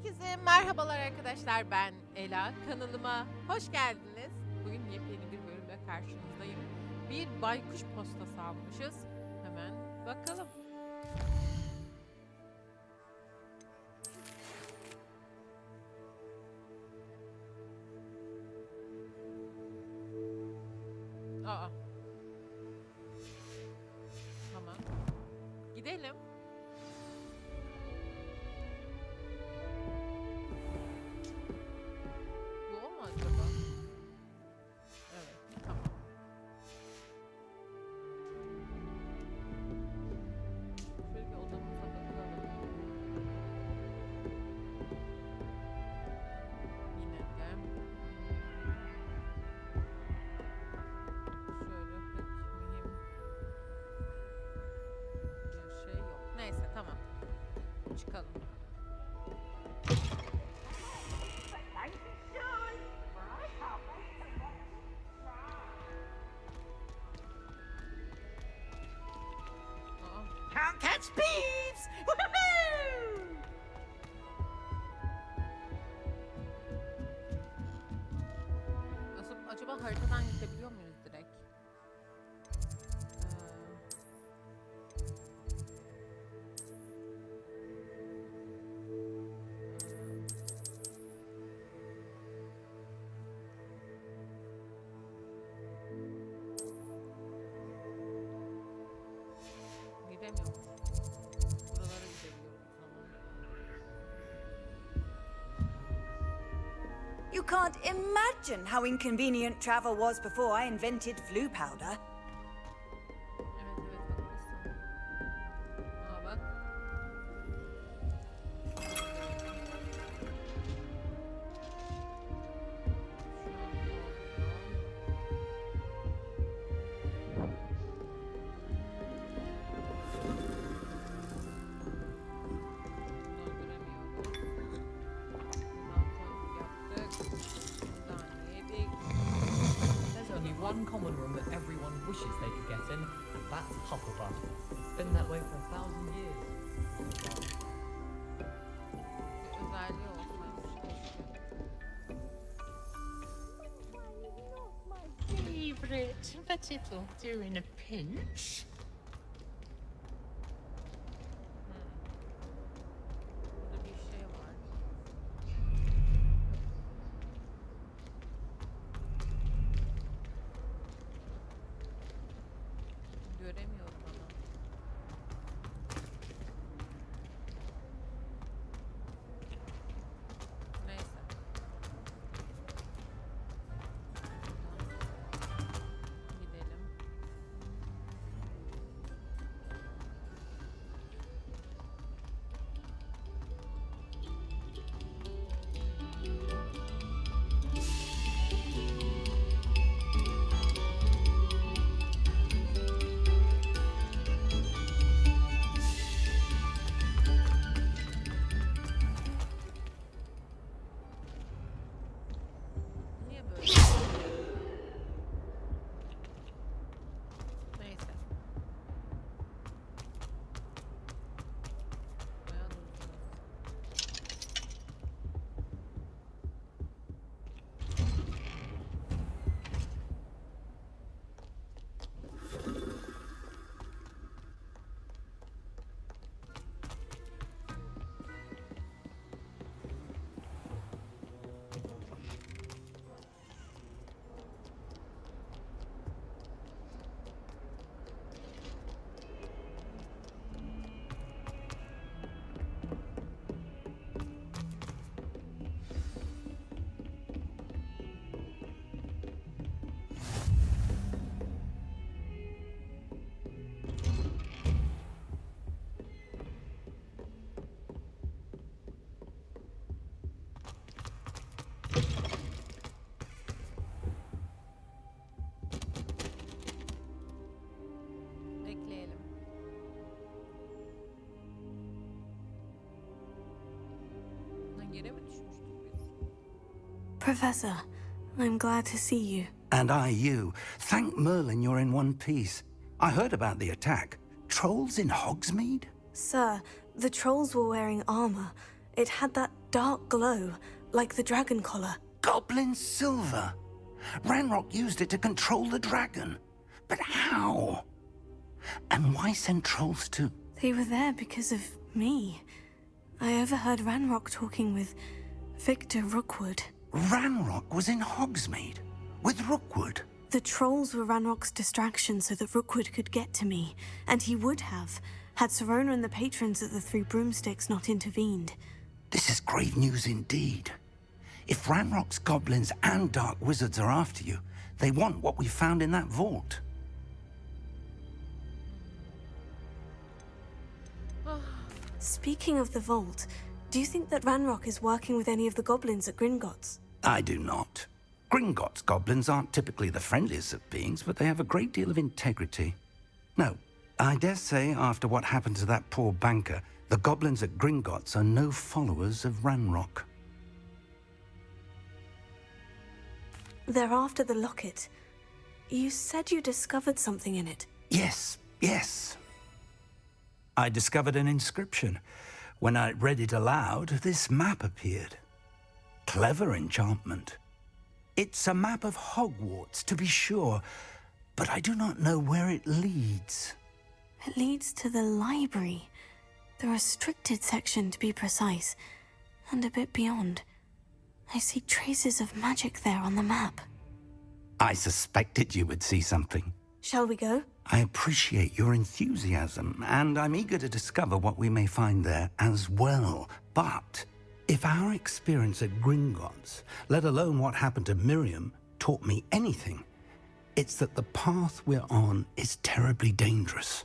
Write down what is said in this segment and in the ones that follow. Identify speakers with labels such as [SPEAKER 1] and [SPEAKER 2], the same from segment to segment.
[SPEAKER 1] Herkese merhabalar arkadaşlar, ben Ela. Kanalıma hoş geldiniz. Bugün yepyeni bir bölümle karşınızdayım. Bir baykuş postası almışız. Hemen bakalım. Aa. Tamam. Gidelim. Bu o mu acaba? Evet, tamam. Şöyle bir odamıza bakalım. Yine de. Şöyle pek mühim bir şey yok. Neyse, tamam. Çıkalım.
[SPEAKER 2] Can't catch thieves! Woohoo!
[SPEAKER 1] Nasıl, acaba haritadan gidebiliyor muyuz direkt? Gidemiyorum. Buralara gidebiliyorum o zaman.
[SPEAKER 3] You can't imagine how inconvenient travel was before I invented flu powder.
[SPEAKER 1] Evet, haklısın. Aa bak.
[SPEAKER 4] There's only one common room that everyone wishes they could get in, and that's Hufflepuff. Been that way for 1,000 years.
[SPEAKER 1] Özelliği olsaymış keşke.
[SPEAKER 2] Favourite, but it'll do in a pinch.
[SPEAKER 1] Burada bir şey var. Göremiyorum ama. Neyse. Gidelim. Niye böyle? Neyse. Bayağı da uzun. Bekleyelim. Lan yere mi düşmüştük biz?
[SPEAKER 5] Professor, I'm glad to see you.
[SPEAKER 6] And I you. Thank Merlin you're in one piece. I heard about the attack. Trolls in Hogsmeade?
[SPEAKER 5] Sir, the trolls were wearing armor. It had that dark glow, like the dragon collar.
[SPEAKER 6] Goblin silver. Ranrock used it to control the dragon. But how? And why send trolls to...
[SPEAKER 5] They were there because of me. I overheard Ranrock talking with Victor Rookwood.
[SPEAKER 6] Ranrock was in Hogsmeade with Rookwood.
[SPEAKER 5] The trolls were Ranrock's distraction so that Rookwood could get to me, and he would have, had Serona and the patrons at the Three Broomsticks not intervened.
[SPEAKER 6] This is grave news indeed. If Ranrock's goblins and dark wizards are after you, they want what we found in that vault.
[SPEAKER 5] Speaking of the vault, do you think that Ranrock is working with any of the goblins at Gringotts?
[SPEAKER 6] I do not. Gringotts goblins aren't typically the friendliest of beings, but they have a great deal of integrity. No, I dare say after what happened to that poor banker, the goblins at Gringotts are no followers of Ranrock.
[SPEAKER 5] They're after the locket. You said you discovered something in it.
[SPEAKER 6] Yes, yes. I discovered an inscription. When I read it aloud, this map appeared. Clever enchantment. It's a map of Hogwarts, to be sure, but I do not know where it leads.
[SPEAKER 5] It leads to the library. The restricted section, to be precise, and a bit beyond. I see traces of magic there on the map.
[SPEAKER 6] I suspected you would see something.
[SPEAKER 5] Shall we go?
[SPEAKER 6] I appreciate your enthusiasm, and I'm eager to discover what we may find there as well. But if our experience at Gringotts, let alone what happened to Miriam, taught me anything, it's that the path we're on is terribly dangerous.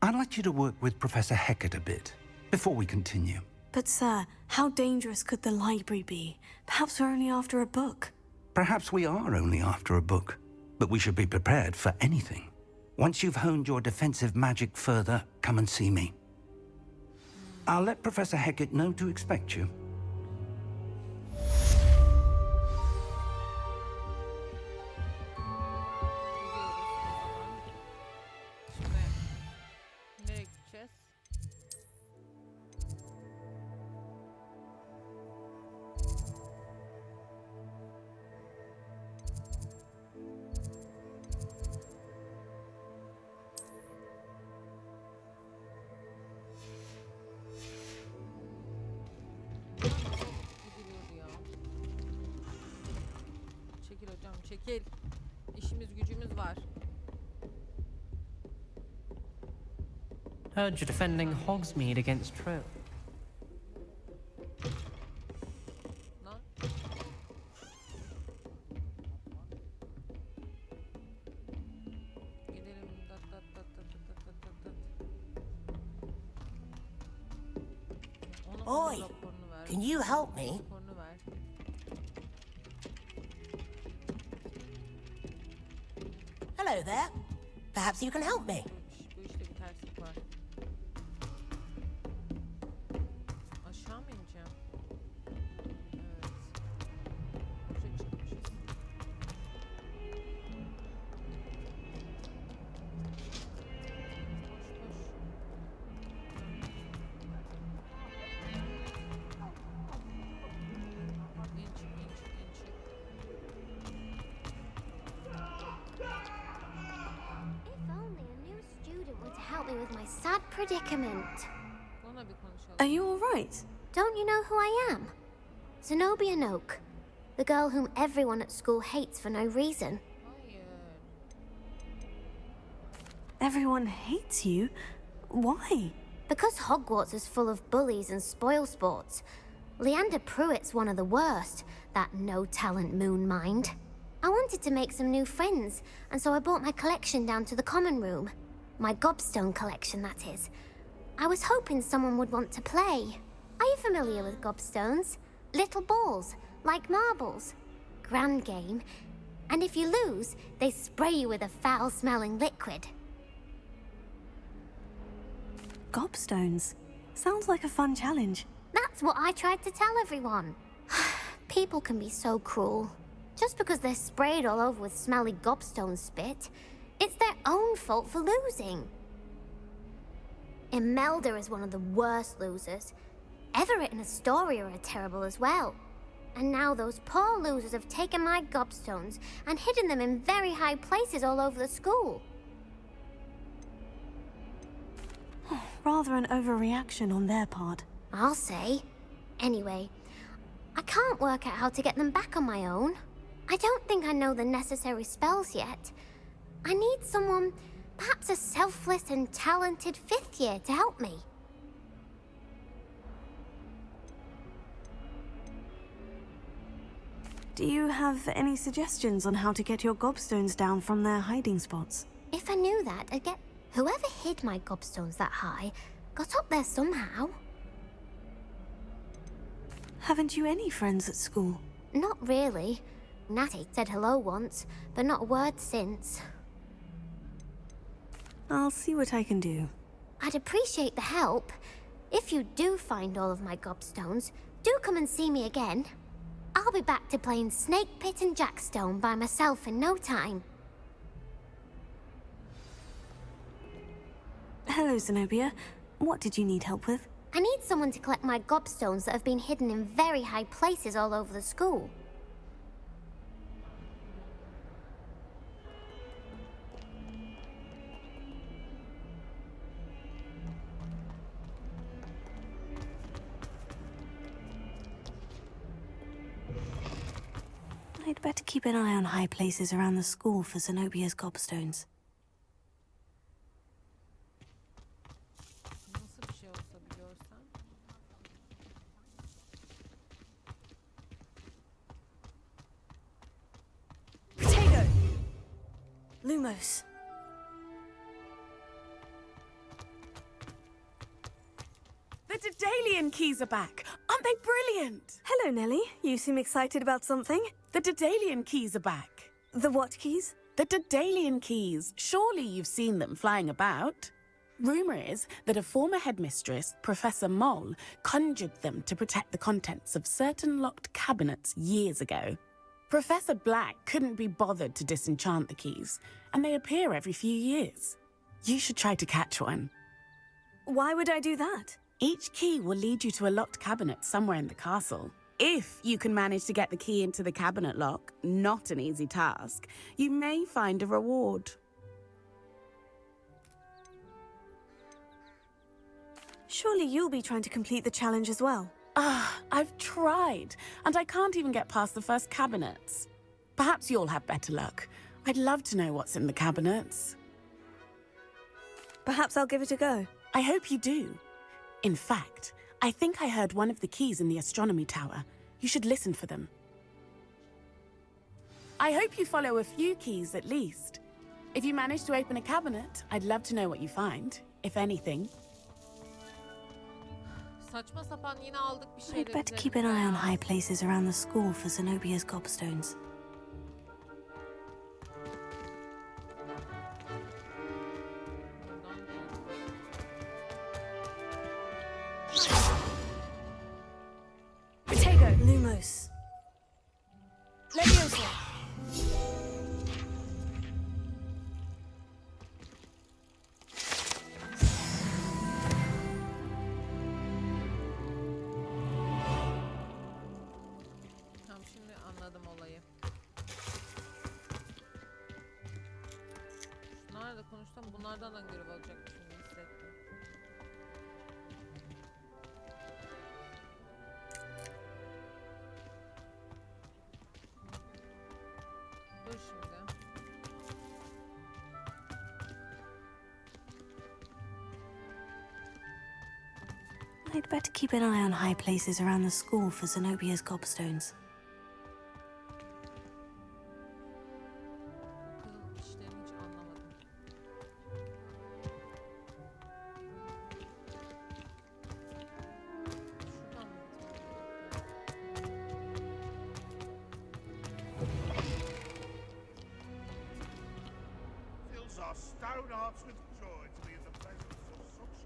[SPEAKER 6] I'd like you to work with Professor Hecat a bit before we continue.
[SPEAKER 5] But sir, how dangerous could the library be? Perhaps we're only after a book.
[SPEAKER 6] Perhaps we are only after a book, but we should be prepared for anything. Once you've honed your defensive magic further, come and see me. I'll let Professor Hecat know to expect you.
[SPEAKER 1] Şimdi nereye gideceğiz? Gidiyordu ya. Çekil hocam, çekil. İşimiz gücümüz var.
[SPEAKER 4] Heard you're defending Hogsmeade against trolls.
[SPEAKER 1] Lan. Gidelim. Dat dat dat dat dat dat dat dat. Ona
[SPEAKER 7] Oi,
[SPEAKER 1] raporunu ver.
[SPEAKER 7] can you help me?
[SPEAKER 1] Raporunu ver.
[SPEAKER 7] Hello there. Perhaps you can help me.
[SPEAKER 1] Bu işte bir terslik var. Aşağı mı ineceğim? Evet. Boşa çıkmışız. Koş koş. İn çık, in çık, in çık.
[SPEAKER 8] If only a new student were to help me with my sad predicament.
[SPEAKER 1] Ona bir konuşalım.
[SPEAKER 5] Are you alright?
[SPEAKER 8] Don't you know who I am? Zenobia Noak, the girl whom everyone at school hates for no reason.
[SPEAKER 1] Hayır.
[SPEAKER 5] Everyone hates you? Why?
[SPEAKER 8] Because Hogwarts is full of bullies and spoilsports. Leander Pruitt's one of the worst, that no-talent moon mind. I wanted to make some new friends, and so I brought my collection down to the common room. My gobstone collection, that is. I was hoping someone would want to play. Are you familiar with gobstones? Little balls, like marbles. Grand game. And if you lose, they spray you with a foul-smelling liquid.
[SPEAKER 5] Gobstones. Sounds like a fun challenge.
[SPEAKER 8] That's what I tried to tell everyone. People can be so cruel. Just because they're sprayed all over with smelly gobstone spit, it's their own fault for losing. Imelda is one of the worst losers. Everett and Astoria are terrible as well. And now those poor losers have taken my gobstones and hidden them in very high places all over the school.
[SPEAKER 5] Rather an overreaction on their part.
[SPEAKER 8] I'll say. Anyway, I can't work out how to get them back on my own. I don't think I know the necessary spells yet. I need someone, perhaps a selfless and talented 5th year to help me.
[SPEAKER 5] Do you have any suggestions on how to get your gobstones down from their hiding spots?
[SPEAKER 8] If I knew that, I'd get... Whoever hid my gobstones that high got up there somehow.
[SPEAKER 5] Haven't you any friends at school?
[SPEAKER 8] Not really. Natty said hello once, but not a word since.
[SPEAKER 5] I'll see what I can do.
[SPEAKER 8] I'd appreciate the help. If you do find all of my gobstones, do come and see me again. I'll be back to playing Snake Pit and Jackstone by myself in no time.
[SPEAKER 5] Hello, Zenobia. What did you need help with?
[SPEAKER 8] I need someone to collect my gobstones that have been hidden in very high places all over the school.
[SPEAKER 5] I'd better keep an eye on high places around the school for Zenobia's gobstones.
[SPEAKER 1] Nasıl bir şey olsa bir görsen.
[SPEAKER 5] Potato! Lumos.
[SPEAKER 9] The Daedalian keys are back. Aren't they brilliant?
[SPEAKER 5] Hello, Nellie. You seem excited about something.
[SPEAKER 9] The Daedalian keys are back.
[SPEAKER 5] The what keys?
[SPEAKER 9] The Daedalian keys. Surely you've seen them flying about. Rumour is that a former headmistress, Professor Moll, conjured them to protect the contents of certain locked cabinets years ago. Professor Black couldn't be bothered to disenchant the keys, and they appear every few years. You should try to catch one.
[SPEAKER 5] Why would I do that?
[SPEAKER 9] Each key will lead you to a locked cabinet somewhere in the castle. If you can manage to get the key into the cabinet lock, not an easy task, you may find a reward.
[SPEAKER 5] Surely you'll be trying to complete the challenge as well.
[SPEAKER 9] I've tried, and I can't even get past the first cabinets. Perhaps you'll have better luck. I'd love to know what's in the cabinets.
[SPEAKER 5] Perhaps I'll give it a go.
[SPEAKER 9] I hope you do. In fact, I think I heard one of the keys in the astronomy tower. You should listen for them. I hope you follow a few keys at least. If you manage to open a cabinet, I'd love to know what you find, if anything.
[SPEAKER 1] Saçma sapan yine aldık bir şeyler.
[SPEAKER 5] I'd better keep an eye on high places around the school for Zenobia's gobstones. Potato. Lumos.
[SPEAKER 9] Leviosa.
[SPEAKER 1] Tamam, şimdi anladım olayı. Şunlarla da konuşsam bunlardan da görev alacakmışım gibi hissettim. Dur şimdi.
[SPEAKER 5] I'd better keep an eye on high places around the school for Zenobia's gobstones.
[SPEAKER 1] Bu kızın işlerini hiç anlamadım. Şuradan mı gitmem gerekiyor?
[SPEAKER 10] Fills our stone hearts with joy to be in the presence of such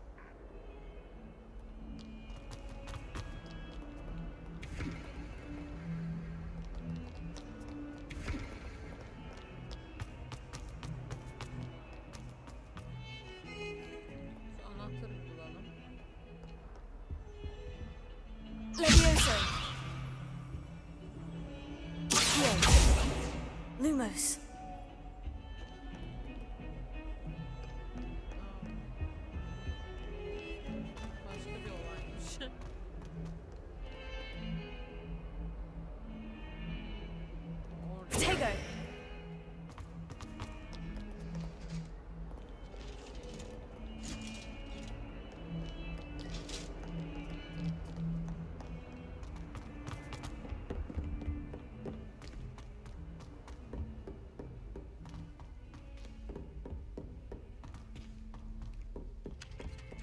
[SPEAKER 1] Şu anahtarı bulalım.
[SPEAKER 5] Lumos.
[SPEAKER 1] Başka bir olaymış. Orada.
[SPEAKER 5] Tego.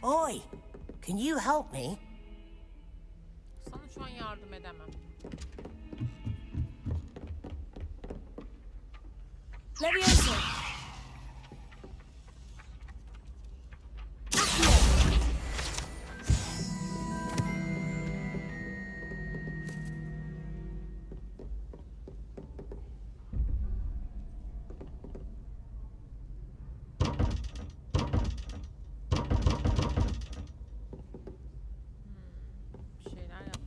[SPEAKER 7] Oi, can you help me?
[SPEAKER 1] Sana şu an yardım edemem.
[SPEAKER 5] Levioso.
[SPEAKER 1] Bir şeyler yapmak.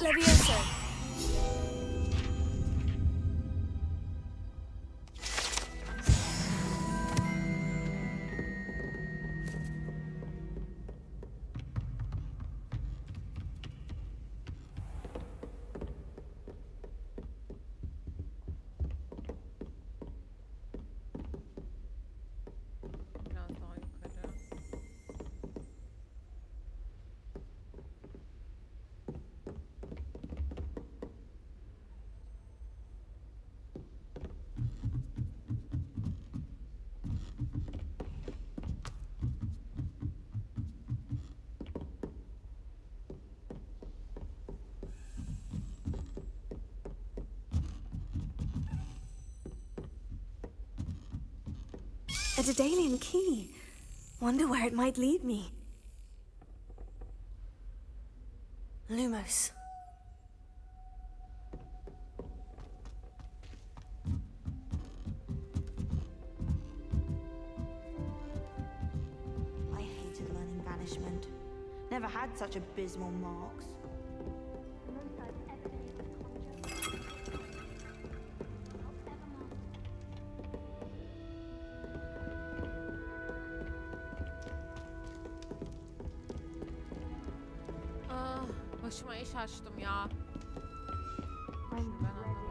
[SPEAKER 5] Levioso.
[SPEAKER 1] Biraz daha yukarı.
[SPEAKER 5] A Daedalian key. Wonder where it might lead me. Lumos.
[SPEAKER 3] I hated learning banishment. Never had such abysmal marks.
[SPEAKER 1] Ah, başıma iş açtım ya. Şunu ben anlamadım.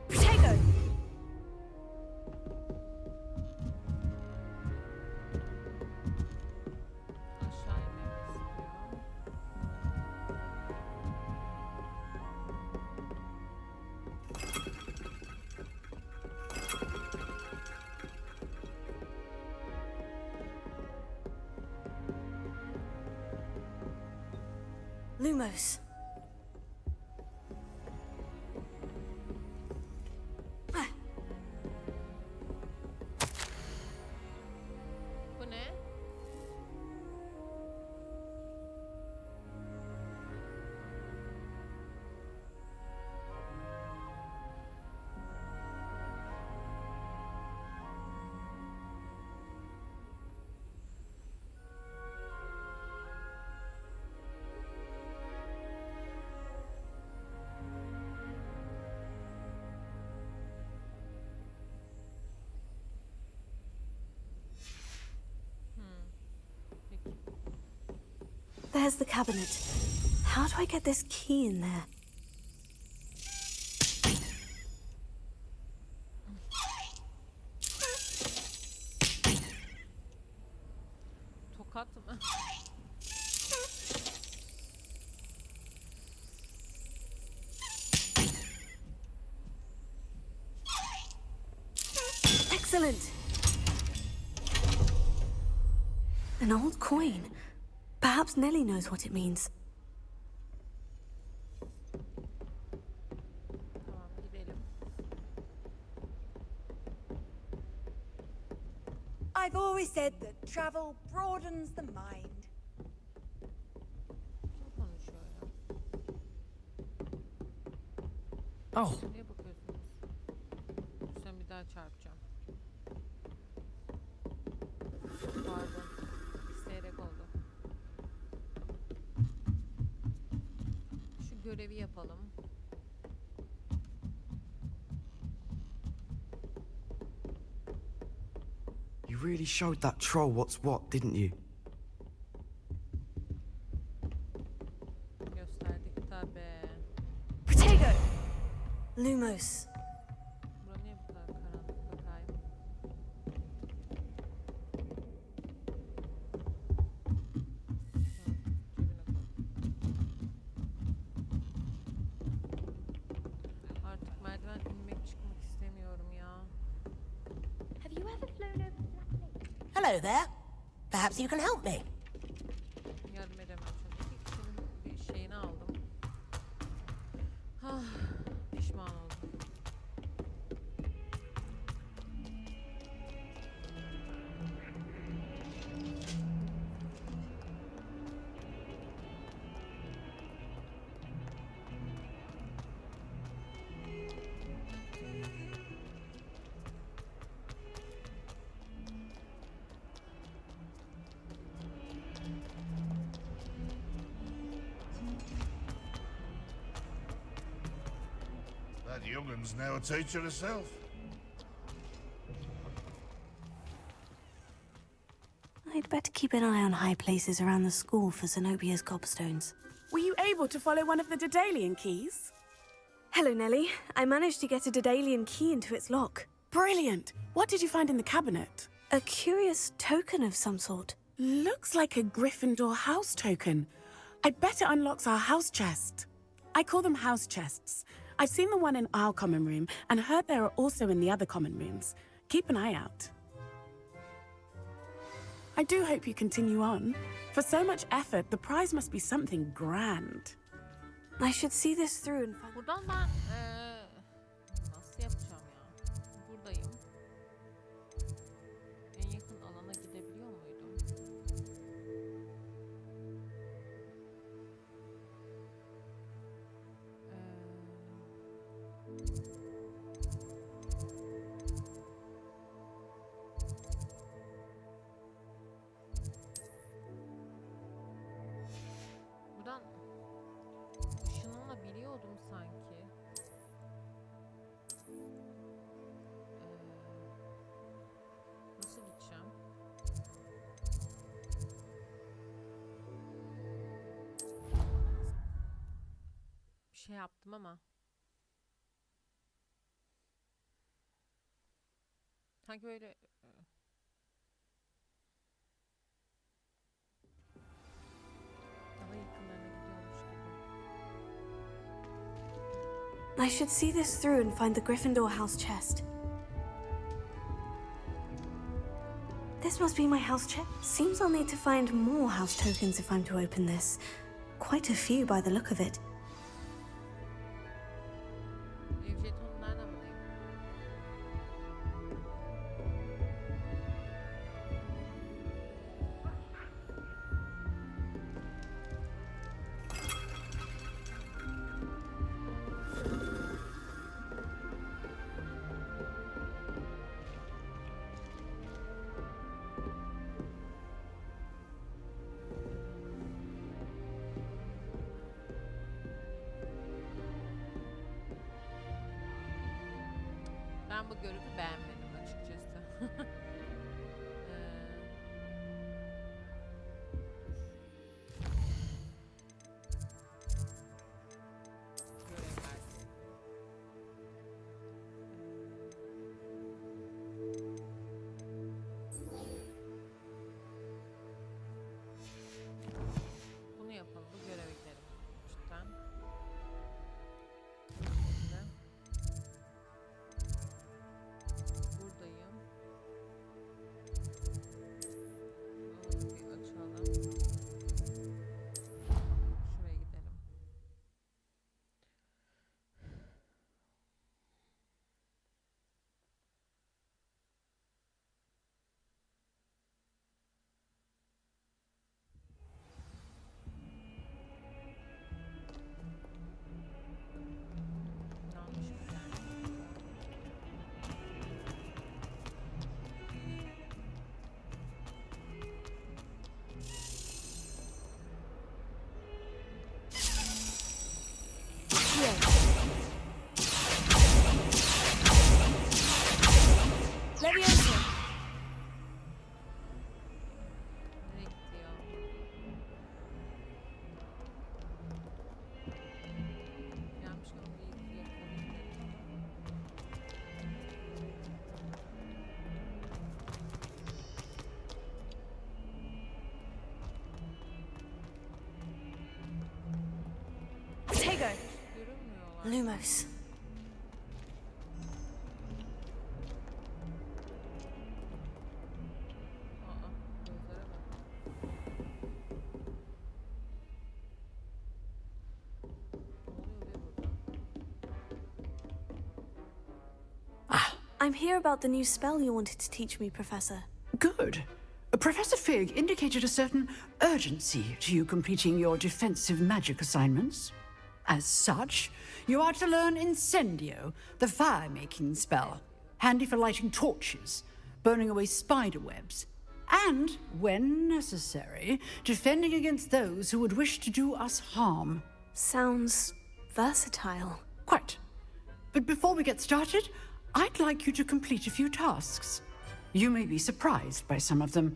[SPEAKER 5] Tego.
[SPEAKER 1] Aşağı inmek istiyor.
[SPEAKER 5] Lumos.
[SPEAKER 1] Bu ne? Peki.
[SPEAKER 5] There's the cabinet. How do I get this key in there?
[SPEAKER 1] Tokat mı?
[SPEAKER 5] Excellent. An old coin. Perhaps Nellie knows what it means.
[SPEAKER 3] always said that travel broadens the mind.
[SPEAKER 1] Kim konuşuyor ya?
[SPEAKER 4] Oh,
[SPEAKER 1] Nereye bakıyorsunuz? Sen bir daha çarpacağım. Pardon. İsteyerek oldu. Şu görevi yapalım.
[SPEAKER 11] You really showed that troll what's what, didn't you?
[SPEAKER 1] Gösterdik tabi.
[SPEAKER 5] Protego! Lumos.
[SPEAKER 1] Bura niye bu kadar karanlık bakayım? Cebine koy. Artık merdiven inmek çıkmak istemiyorum ya.
[SPEAKER 8] Have you ever flown over to that place?
[SPEAKER 7] Hello there. Perhaps you can help me.
[SPEAKER 1] Yardım edemem çünkü kişinin bir şeyini aldım. Ah, pişman oldum.
[SPEAKER 10] That youngun's now a teacher herself.
[SPEAKER 5] I'd better keep an eye on high places around the school for Zenobia's gobstones.
[SPEAKER 9] Were you able to follow one of the Daedalian keys?
[SPEAKER 5] Hello, Nellie. I managed to get a Daedalian key into its lock.
[SPEAKER 9] Brilliant. What did you find in the cabinet?
[SPEAKER 5] A curious token of some sort.
[SPEAKER 9] Looks like a Gryffindor house token. I bet it unlocks our house chest. I call them house chests. I've seen the one in our common room and heard there are also in the other common rooms. Keep an eye out. I do hope you continue on. For so much effort, the prize must be something grand.
[SPEAKER 5] I should see this through and find...
[SPEAKER 1] Buradan ben nasıl yapacağım ya? Buradayım. En yakın alana gidebiliyor muydum? Buradan ışınlanabiliyordum sanki. Nasıl gideceğim? Bir şey yaptım ama. Sanki böyle daha yakınlarına gidiyormuş gibi.
[SPEAKER 5] I should see this through and find the Gryffindor house chest. This must be my house chest. Seems I'll need to find more house tokens if I'm to open this. Quite a few by the look of it.
[SPEAKER 1] Ev jetonu nereden bulayım? Ben bu görevi beğenmedim açıkçası. Görevler. Bunu yapalım. Bu göreve gidelim. Cidden. Şimdi. Buradayım.
[SPEAKER 5] Lumos. I'm here about the new spell you wanted to teach me, Professor.
[SPEAKER 12] Good. Professor Fig indicated a certain urgency to you completing your defensive magic assignments. As such, you are to learn Incendio, the fire-making spell, handy for lighting torches, burning away spider webs, and, when necessary, defending against those who would wish to do us harm.
[SPEAKER 5] Sounds versatile.
[SPEAKER 12] Quite. But before we get started, I'd like you to complete a few tasks. You may be surprised by some of them.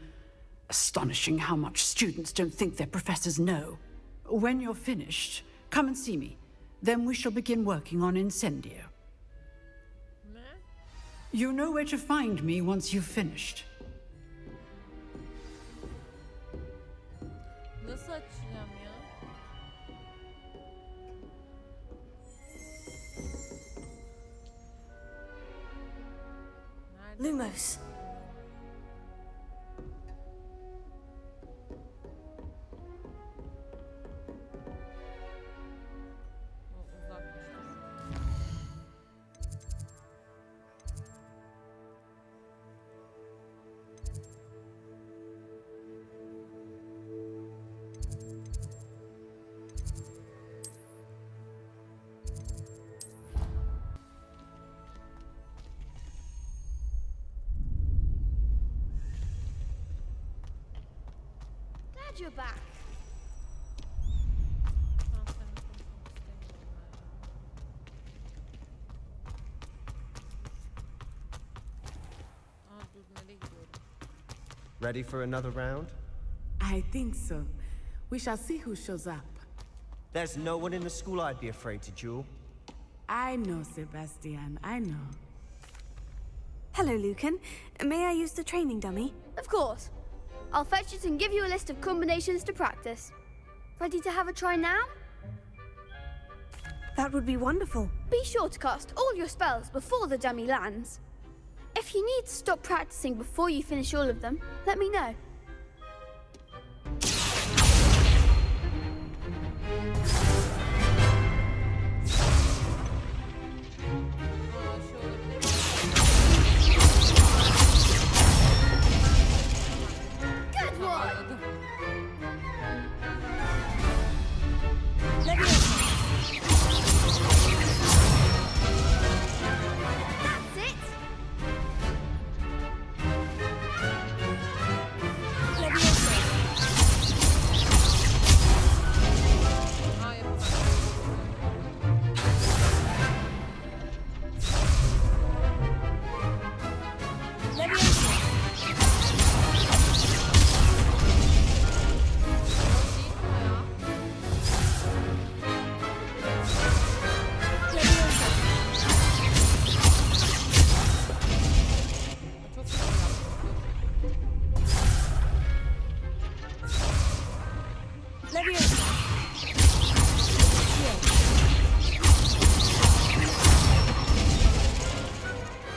[SPEAKER 12] Astonishing how much students don't think their professors know. When you're finished, come and see me. Then we shall begin working on Incendio. You know where to find me once you've finished.
[SPEAKER 1] Nasıl açacağım ya?
[SPEAKER 5] Lumos.
[SPEAKER 8] You're back.
[SPEAKER 13] Ready for another round?
[SPEAKER 9] I think so. We shall see who shows up.
[SPEAKER 13] There's no one in the school I'd be afraid to duel.
[SPEAKER 9] I know, Sebastian, I know.
[SPEAKER 5] Hello, Lucan. May I use the training dummy?
[SPEAKER 14] Of course. I'll fetch it and give you a list of combinations to practice. Ready to have a try now?
[SPEAKER 5] That would be wonderful.
[SPEAKER 14] Be sure to cast all your spells before the dummy lands. If you need to stop practicing before you finish all of them, let me know.
[SPEAKER 8] Good one! That's it!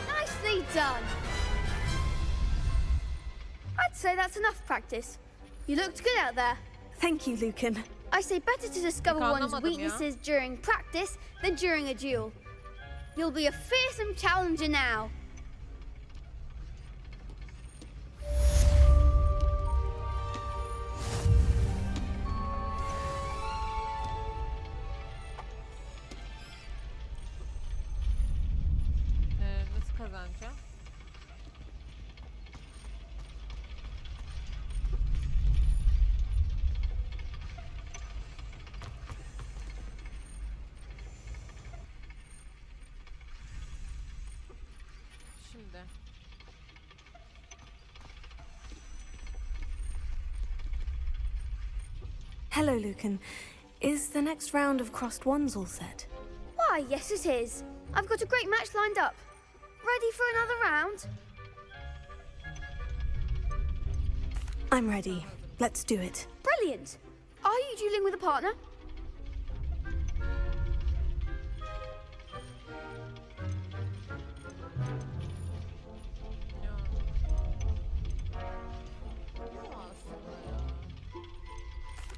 [SPEAKER 14] Nicely done! I'd say that's enough practice. You looked good out there.
[SPEAKER 5] Thank you, Lucan.
[SPEAKER 14] I say better to discover one's
[SPEAKER 1] anlamadım ya.
[SPEAKER 14] weaknesses during practice than during a duel. You'll be a fearsome challenger now.
[SPEAKER 1] Nasıl kazanacağım? Şimdi.
[SPEAKER 5] Hello, Lucan. Is the next round of crossed wands all set?
[SPEAKER 14] Why, yes it is. I've got a great match lined up. Ready for another round?
[SPEAKER 5] I'm ready. Let's do it.
[SPEAKER 14] Brilliant. Are you dueling with a partner?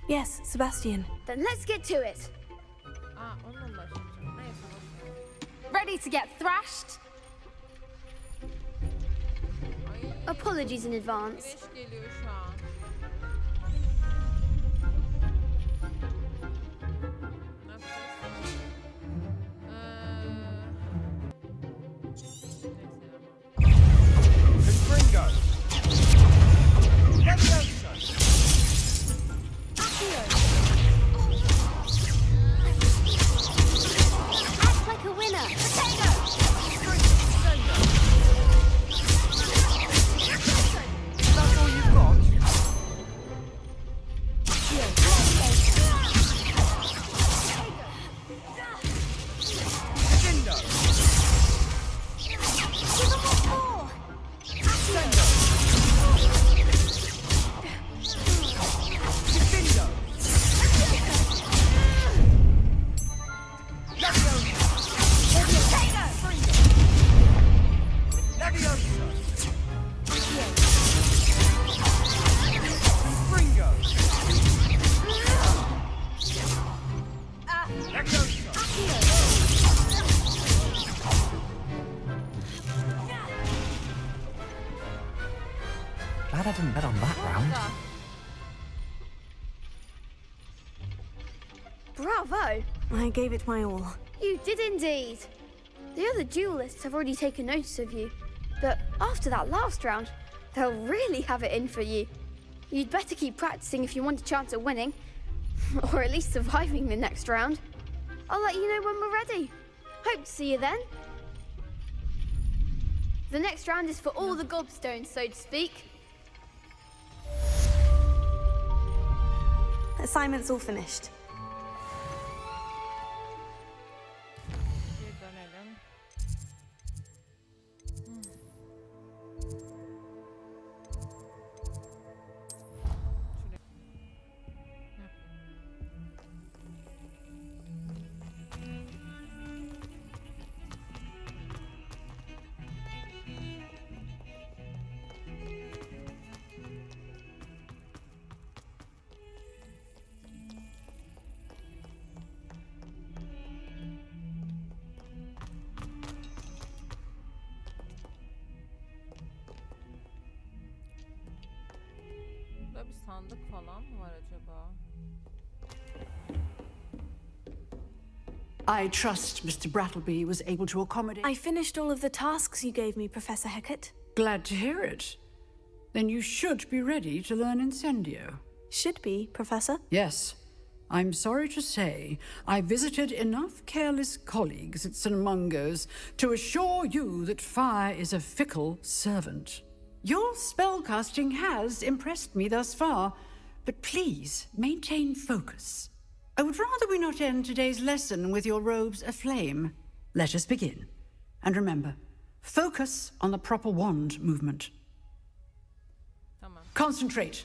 [SPEAKER 5] Yes, Sebastian.
[SPEAKER 14] Then let's get to it.
[SPEAKER 1] Aa, onunla mı başlayacağım? Neyse, boş ver.
[SPEAKER 14] Ready to get thrashed? Apologies in advance.
[SPEAKER 1] Güneş geliyor şu an. Ne yapacağız?
[SPEAKER 10] Confringo! Levioso!
[SPEAKER 8] Act like a winner.
[SPEAKER 10] That's all you've got? Incendio! Incendio! Levioso! Confringo! Levioso!
[SPEAKER 4] Glad I didn't bet on that round.
[SPEAKER 14] Bravo!
[SPEAKER 5] I gave it my all.
[SPEAKER 14] You did indeed. The other duelists have already taken notice of you, but after that last round, they'll really have it in for you. You'd better keep practicing if you want a chance at winning, or at least surviving the next round. I'll let you know when we're ready. Hope to see you then. The next round is for all the gobstones, so to speak.
[SPEAKER 5] Assignment's all finished.
[SPEAKER 1] Bir dönelim. Burada bir sandık falan mı var acaba?
[SPEAKER 12] I trust Mr. Brattleby was able to accommodate.
[SPEAKER 5] I finished all of the tasks you gave me, Professor Hecat.
[SPEAKER 12] Glad to hear it. Then you should be ready to learn Incendio.
[SPEAKER 5] Should be, Professor.
[SPEAKER 12] Yes. I'm sorry to say, I visited enough careless colleagues at St. Mungo's to assure you that fire is a fickle servant. Your spellcasting has impressed me thus far, but please maintain focus. I would rather we not end today's lesson with your robes aflame. Let us begin. And remember, focus on the proper wand movement.
[SPEAKER 1] Tamam.
[SPEAKER 12] Concentrate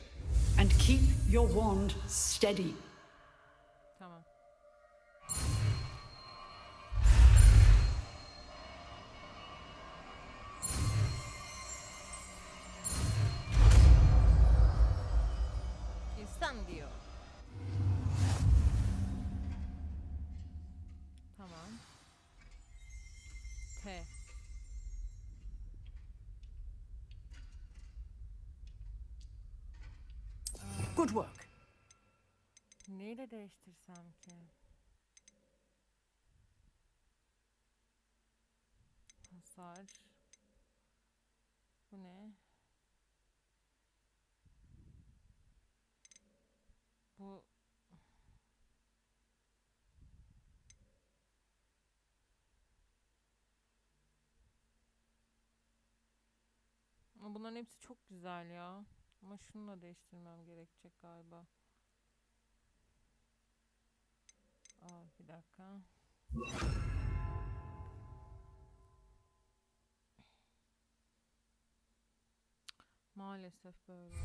[SPEAKER 12] and keep your wand steady.
[SPEAKER 1] Tamam. Incendio. Tamam. T.
[SPEAKER 12] Good work.
[SPEAKER 1] Neyle değiştirsem ki? Hasar. Bu ne? Bu... Ama bunların hepsi çok güzel ya. Ama şunu da değiştirmem gerekecek galiba. Aa, bir dakika. Maalesef böyle.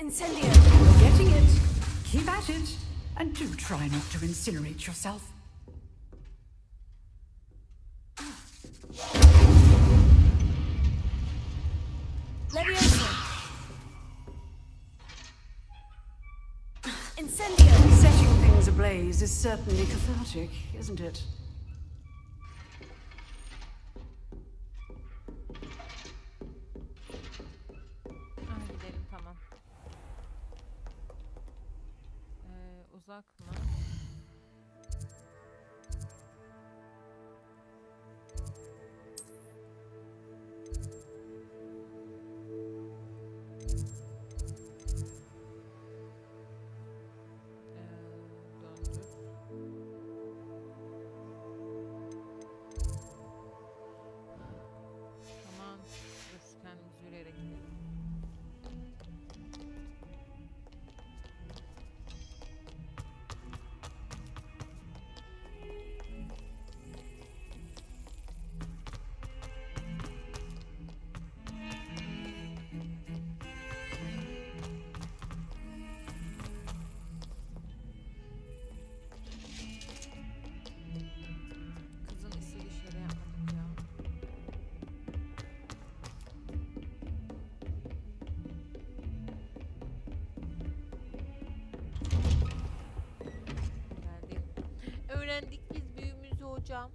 [SPEAKER 5] Incendio.
[SPEAKER 12] You're getting it. Keep Keep at it, and do try not to incinerate yourself.
[SPEAKER 5] Leviosa. Incendio.
[SPEAKER 12] Setting things ablaze is certainly cathartic, isn't it?
[SPEAKER 1] Gidelim tamam. Uzak mı? Döndür. Tamam. Biz kendimiz yürüyerek gidelim. Kızın istediği şeyleri yapmadık ya. Geldik. Öğrendik biz büyümüzü hocam.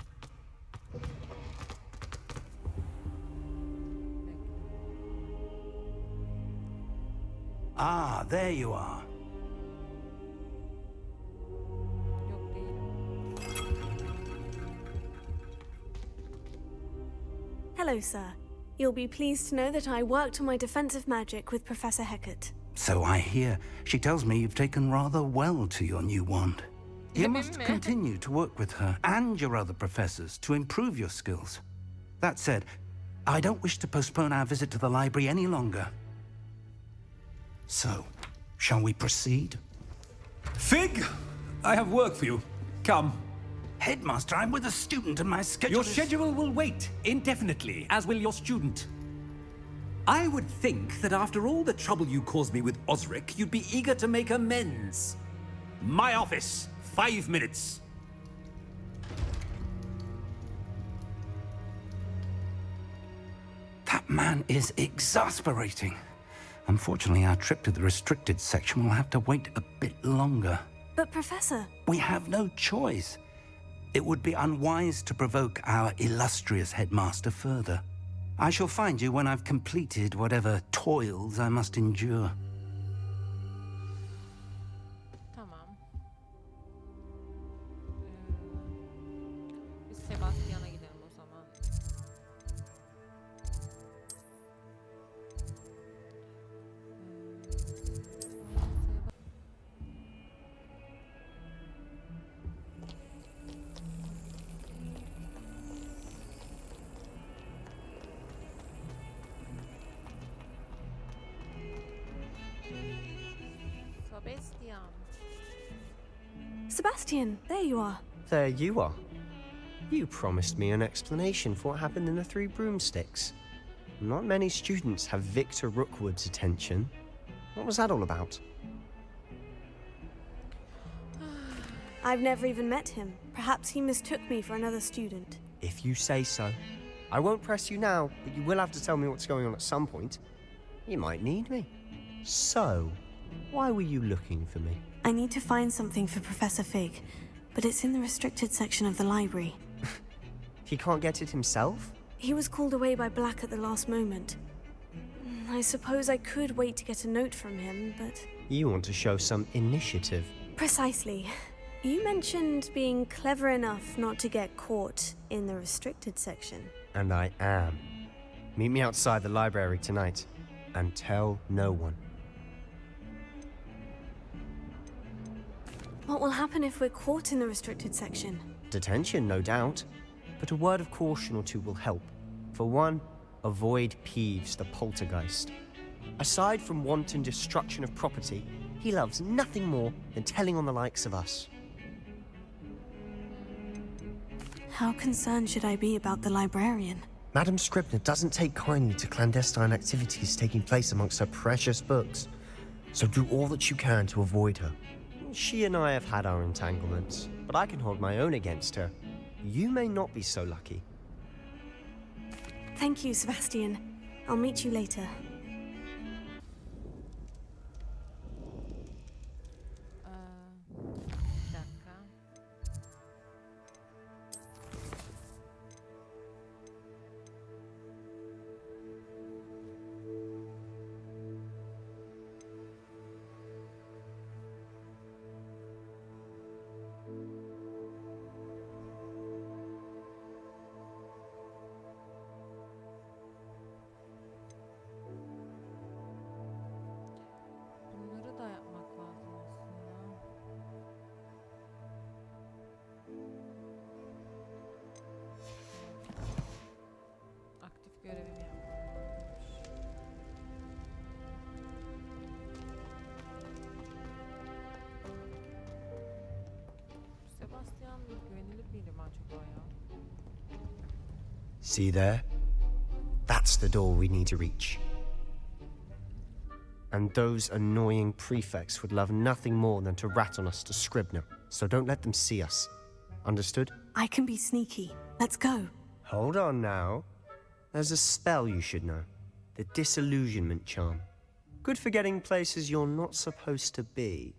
[SPEAKER 6] Ah, there you are.
[SPEAKER 1] Yok değil.
[SPEAKER 5] Hello, sir. You'll be pleased to know that I worked on my defensive magic with Professor Hecat.
[SPEAKER 6] So I hear. She tells me you've taken rather well to your new wand. You must continue to work with her and your other professors to improve your skills. That said, I don't wish to postpone our visit to the library any longer. So, shall we proceed?
[SPEAKER 15] Fig, I have work for you. Come.
[SPEAKER 6] Headmaster, I'm with a student and my schedule
[SPEAKER 15] Your schedule will wait indefinitely, as will your student. I would think that after all the trouble you caused me with Osric, you'd be eager to make amends. My office, 5 minutes.
[SPEAKER 6] That man is exasperating. Unfortunately, our trip to the restricted section will have to wait a bit longer.
[SPEAKER 5] But, Professor...
[SPEAKER 6] We have no choice. It would be unwise to provoke our illustrious headmaster further. I shall find you when I've completed whatever toils I must endure.
[SPEAKER 1] Tamam. Biz Sebastian'a gidelim o zaman. Sebastian.
[SPEAKER 5] Sebastian, there you are.
[SPEAKER 13] There you are. You promised me an explanation for what happened in the Three Broomsticks. Not many students have Victor Rookwood's attention. What was that all about?
[SPEAKER 5] I've never even met him. Perhaps he mistook me for another student.
[SPEAKER 13] If you say so. I won't press you now, but you will have to tell me what's going on at some point. You might need me. So, why were you looking for me?
[SPEAKER 5] I need to find something for Professor Fig, but it's in the restricted section of the library.
[SPEAKER 13] He can't get it himself?
[SPEAKER 5] He was called away by Black at the last moment. I suppose I could wait to get a note from him, but...
[SPEAKER 13] You want to show some initiative.
[SPEAKER 5] Precisely. You mentioned being clever enough not to get caught in the restricted section.
[SPEAKER 13] And I am. Meet me outside the library tonight, and tell no one.
[SPEAKER 5] What will happen if we're caught in the restricted section?
[SPEAKER 13] Detention, no doubt. But a word of caution or two will help. For one, avoid Peeves, the poltergeist. Aside from wanton destruction of property, he loves nothing more than telling on the likes of us.
[SPEAKER 5] How concerned should I be about the librarian?
[SPEAKER 13] Madam Scribner doesn't take kindly to clandestine activities taking place amongst her precious books. So do all that you can to avoid her. She and I have had our entanglements, but I can hold my own against her. You may not be so lucky.
[SPEAKER 5] Thank you, Sebastian. I'll meet you later.
[SPEAKER 1] Bir dakika. Bunları da yapmak lazım aslında. Aktif görevimi yapmalıymış. Sebastian güvenilir biri mi acaba ya?
[SPEAKER 13] See there? That's the door we need to reach. And those annoying prefects would love nothing more than to rat on us to Scribner, so don't let them see us. Understood?
[SPEAKER 5] I can be sneaky. Let's go.
[SPEAKER 13] Hold on now. There's a spell you should know. The Disillusionment Charm. Good for getting places you're not supposed to be.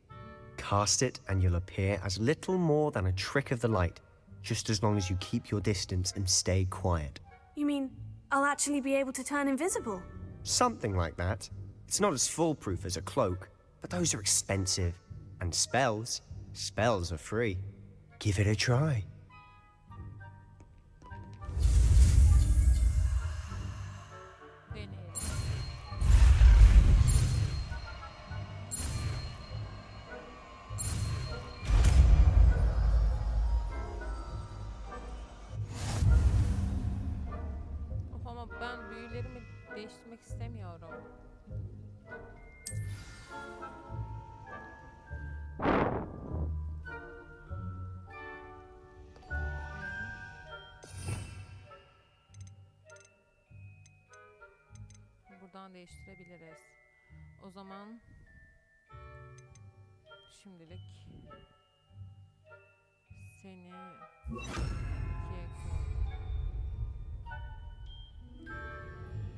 [SPEAKER 13] Cast it and you'll appear as little more than a trick of the light, just as long as you keep your distance and stay quiet.
[SPEAKER 5] You mean I'll actually be able to turn invisible?
[SPEAKER 13] Something like that. It's not as foolproof as a cloak, but those are expensive. And spells are free. Give it a try.
[SPEAKER 1] Deneyelim. Of ama ben büyülerimi değiştirmek istemiyorum. Buradan değiştirebiliriz. O zaman şimdilik seni ikiye koy.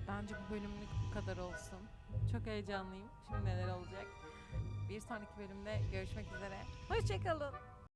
[SPEAKER 1] Bence bu bölümlük bu kadar olsun. Çok heyecanlıyım. Şimdi neler olacak? Bir sonraki bölümde görüşmek üzere. Hoşça kalın.